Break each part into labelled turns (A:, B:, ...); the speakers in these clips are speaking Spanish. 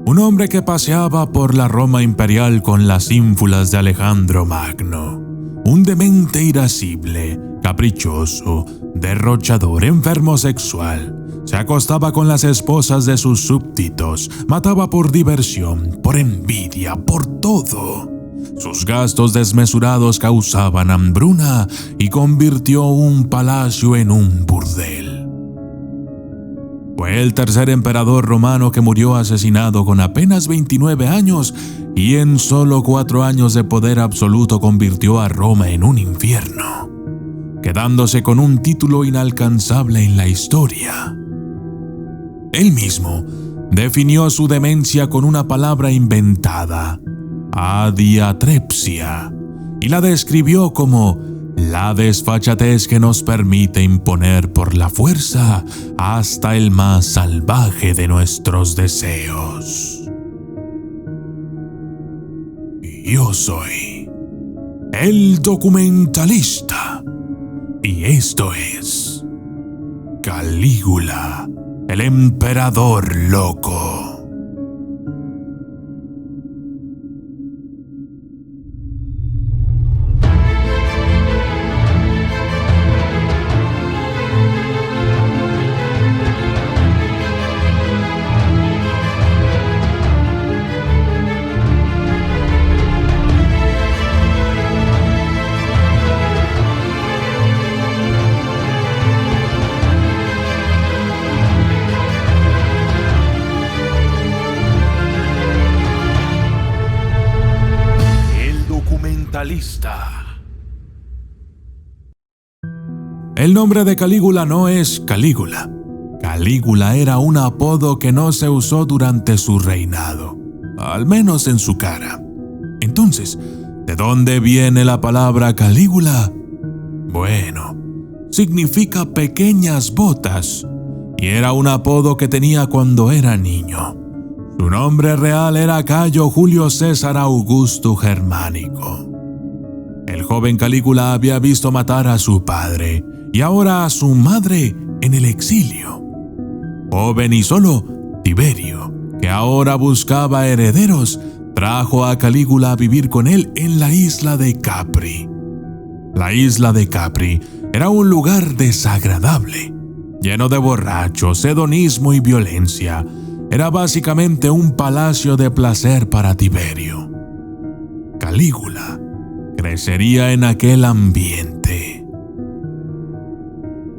A: un hombre que paseaba por la Roma imperial con las ínfulas de Alejandro Magno, un demente irascible, caprichoso, derrochador, enfermo sexual. Se acostaba con las esposas de sus súbditos, mataba por diversión, por envidia, por todo. Sus gastos desmesurados causaban hambruna y convirtió un palacio en un burdel. Fue el tercer emperador romano que murió asesinado con apenas 29 años y en solo 4 años de poder absoluto convirtió a Roma en un infierno, quedándose con un título inalcanzable en la historia. Él mismo definió su demencia con una palabra inventada, adiatrepsia, y la describió como la desfachatez que nos permite imponer por la fuerza hasta el más salvaje de nuestros deseos. Yo soy el documentalista y esto es Calígula, el emperador loco. El nombre de Calígula no es Calígula. Calígula era un apodo que no se usó durante su reinado, al menos en su cara. Entonces, ¿de dónde viene la palabra Calígula? Bueno, significa pequeñas botas, y era un apodo que tenía cuando era niño. Su nombre real era Cayo Julio César Augusto Germánico. El joven Calígula había visto matar a su padre y ahora a su madre en el exilio. Joven y solo, Tiberio, que ahora buscaba herederos, trajo a Calígula a vivir con él en la isla de Capri. La isla de Capri era un lugar desagradable, lleno de borrachos, hedonismo y violencia. Era básicamente un palacio de placer para Tiberio. Calígula crecería en aquel ambiente.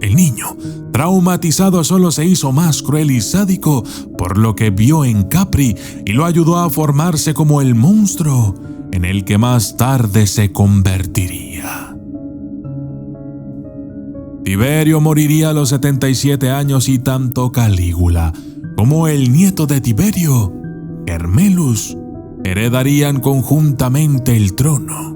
A: El niño, traumatizado, solo se hizo más cruel y sádico por lo que vio en Capri y lo ayudó a formarse como el monstruo en el que más tarde se convertiría. Tiberio moriría a los 77 años y tanto Calígula como el nieto de Tiberio, Germelus, heredarían conjuntamente el trono.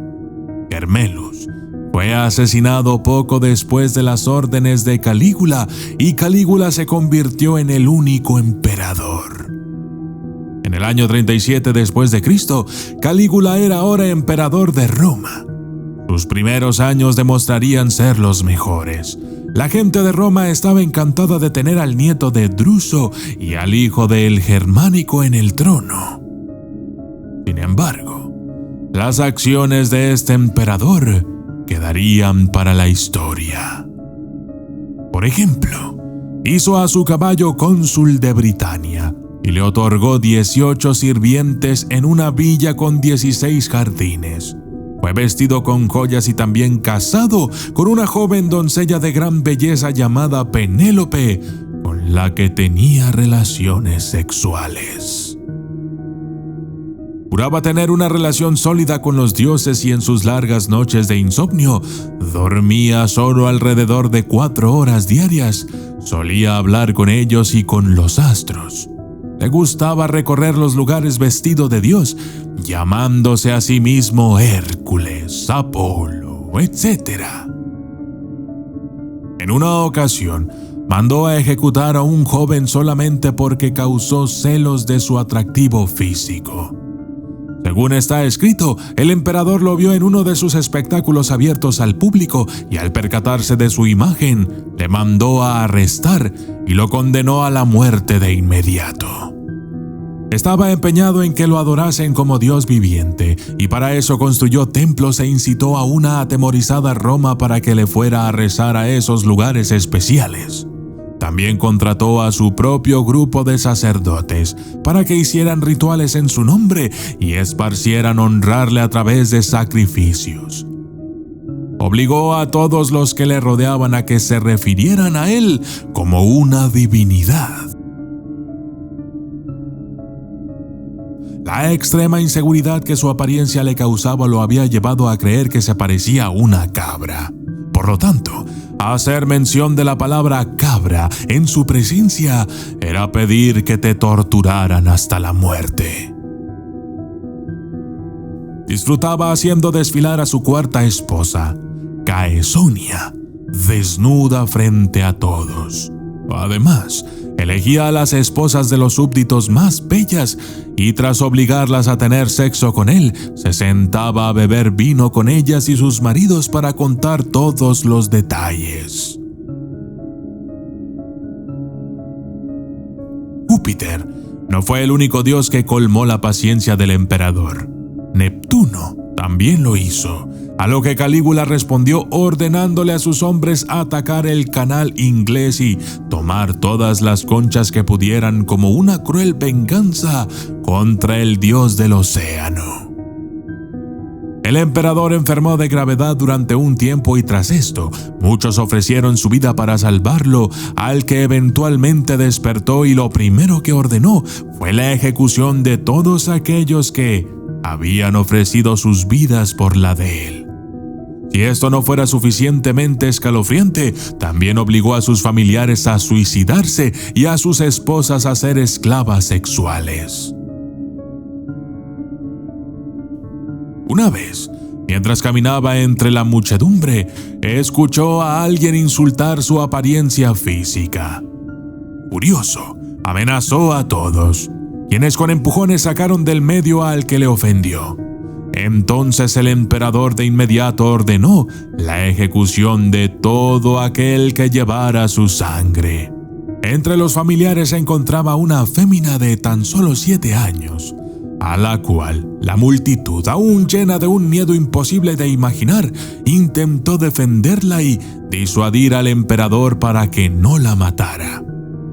A: Germelus fue asesinado poco después de las órdenes de Calígula y Calígula se convirtió en el único emperador. En el año 37 después de Cristo, Calígula era ahora emperador de Roma. Sus primeros años demostrarían ser los mejores. La gente de Roma estaba encantada de tener al nieto de Druso y al hijo del Germánico en el trono. Sin embargo, las acciones de este emperador quedarían para la historia. Por ejemplo, hizo a su caballo cónsul de Britania y le otorgó 18 sirvientes en una villa con 16 jardines. Fue vestido con joyas y también casado con una joven doncella de gran belleza llamada Penélope, con la que tenía relaciones sexuales. Juraba tener una relación sólida con los dioses y en sus largas noches de insomnio dormía solo alrededor de 4 horas diarias. Solía hablar con ellos y con los astros. Le gustaba recorrer los lugares vestido de Dios, llamándose a sí mismo Hércules, Apolo, etc. En una ocasión, mandó a ejecutar a un joven solamente porque causó celos de su atractivo físico. Según está escrito, el emperador lo vio en uno de sus espectáculos abiertos al público y al percatarse de su imagen, le mandó a arrestar y lo condenó a la muerte de inmediato. Estaba empeñado en que lo adorasen como Dios viviente, y para eso construyó templos e incitó a una atemorizada Roma para que le fuera a rezar a esos lugares especiales. También contrató a su propio grupo de sacerdotes para que hicieran rituales en su nombre y esparcieran honrarle a través de sacrificios. Obligó a todos los que le rodeaban a que se refirieran a él como una divinidad. La extrema inseguridad que su apariencia le causaba lo había llevado a creer que se parecía a una cabra. Por lo tanto, hacer mención de la palabra cabra en su presencia era pedir que te torturaran hasta la muerte. Disfrutaba haciendo desfilar a su cuarta esposa, Caesonia, desnuda frente a todos. Además, elegía a las esposas de los súbditos más bellas y tras obligarlas a tener sexo con él, se sentaba a beber vino con ellas y sus maridos para contar todos los detalles. Júpiter no fue el único dios que colmó la paciencia del emperador. Neptuno también lo hizo, a lo que Calígula respondió ordenándole a sus hombres atacar el canal inglés y tomar todas las conchas que pudieran como una cruel venganza contra el dios del océano. El emperador enfermó de gravedad durante un tiempo y tras esto, muchos ofrecieron su vida para salvarlo, al que eventualmente despertó y lo primero que ordenó fue la ejecución de todos aquellos que habían ofrecido sus vidas por la de él. Si esto no fuera suficientemente escalofriante, también obligó a sus familiares a suicidarse y a sus esposas a ser esclavas sexuales. Una vez, mientras caminaba entre la muchedumbre, escuchó a alguien insultar su apariencia física. Furioso, amenazó a todos, quienes con empujones sacaron del medio al que le ofendió. Entonces el emperador de inmediato ordenó la ejecución de todo aquel que llevara su sangre. Entre los familiares se encontraba una fémina de tan solo 7 años, a la cual la multitud, aún llena de un miedo imposible de imaginar, intentó defenderla y disuadir al emperador para que no la matara.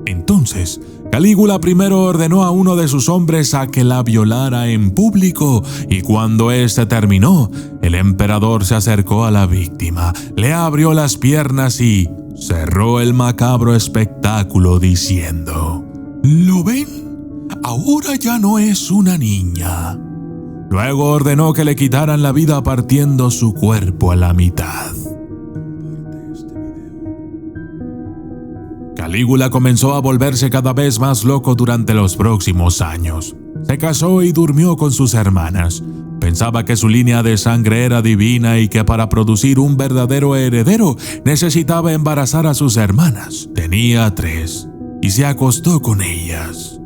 A: Entonces, Calígula primero ordenó a uno de sus hombres a que la violara en público y cuando éste terminó, el emperador se acercó a la víctima, le abrió las piernas y cerró el macabro espectáculo diciendo: ¿Lo ven? Ahora ya no es una niña. Luego ordenó que le quitaran la vida partiendo su cuerpo a la mitad. Calígula comenzó a volverse cada vez más loco durante los próximos años. Se casó y durmió con sus hermanas. Pensaba que su línea de sangre era divina y que para producir un verdadero heredero necesitaba embarazar a sus hermanas. Tenía 3 y se acostó con ellas.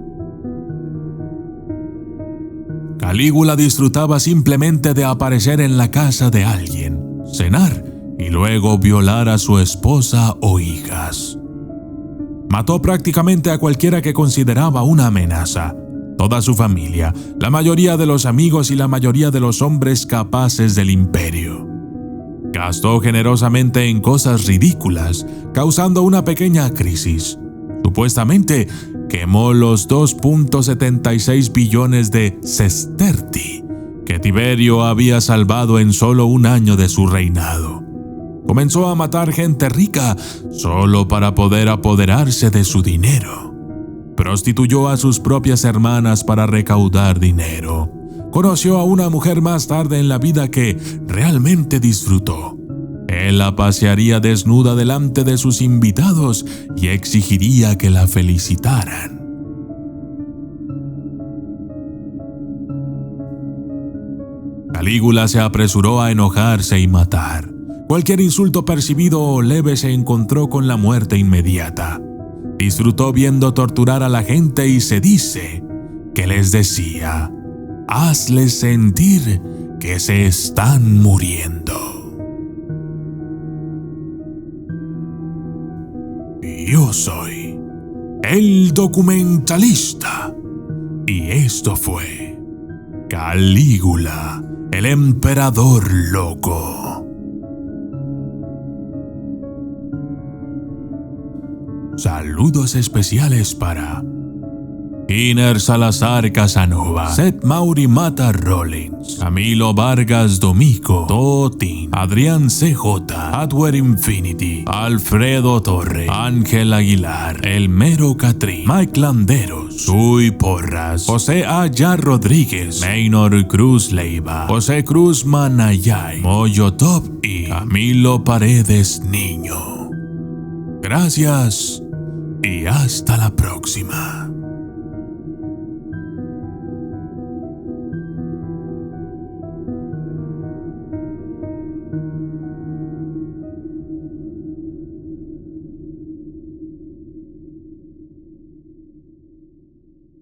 A: Calígula disfrutaba simplemente de aparecer en la casa de alguien, cenar y luego violar a su esposa o hijas. Mató prácticamente a cualquiera que consideraba una amenaza. Toda su familia, la mayoría de los amigos y la mayoría de los hombres capaces del imperio. Gastó generosamente en cosas ridículas, causando una pequeña crisis. Supuestamente, quemó los 2.76 billones de sesterti que Tiberio había salvado en solo un año de su reinado. Comenzó a matar gente rica solo para poder apoderarse de su dinero. Prostituyó a sus propias hermanas para recaudar dinero. Conoció a una mujer más tarde en la vida que realmente disfrutó. Él la pasearía desnuda delante de sus invitados y exigiría que la felicitaran. Calígula se apresuró a enojarse y matar. Cualquier insulto percibido o leve se encontró con la muerte inmediata. Disfrutó viendo torturar a la gente y se dice que les decía: hazles sentir que se están muriendo. Yo soy el documentalista Y esto fue Calígula, el emperador loco. Saludos especiales para Iner Salazar Casanova, Seth Mauri Mata Rollins, Camilo Vargas Domico, Totin, Adrián CJ, Adwer Infinity, Alfredo Torre, Ángel Aguilar, Elmero Catrín, Mike Landeros, Chuy Porras, José Aya Rodríguez, Maynor Cruz Leiva, José Cruz Manayay, Moyo Top y Camilo Paredes Niño. Gracias y hasta la próxima.